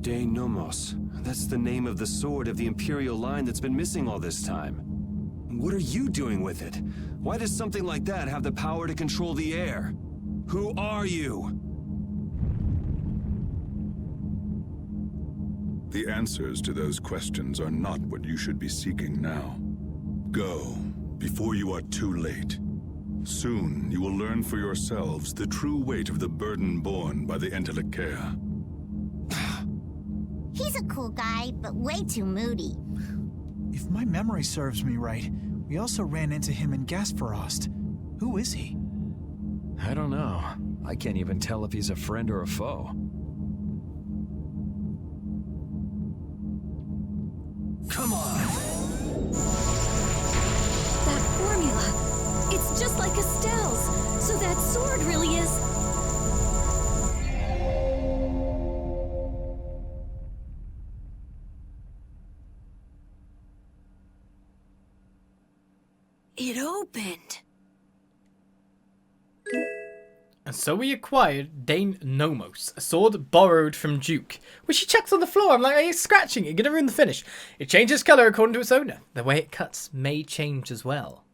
Dein Nomos. That's the name of the sword of the Imperial line that's been missing all this time. What are you doing with it? Why does something like that have the power to control the air? Who are you? The answers to those questions are not what you should be seeking now. Go, before you are too late. Soon you will learn for yourselves the true weight of the burden borne by the entelexeia. He's a cool guy, but way too moody. If my memory serves me right, we also ran into him in Gasparost. Who is he? I don't know. I can't even tell if he's a friend or a foe. Come on! That formula. It's just like Estelle's. So that sword really is... It opened. And so we acquired Dein Nomos, a sword borrowed from Duke, which he chucks on the floor. I'm like, are you scratching it? You're gonna ruin the finish. It changes colour according to its owner. The way it cuts may change as well.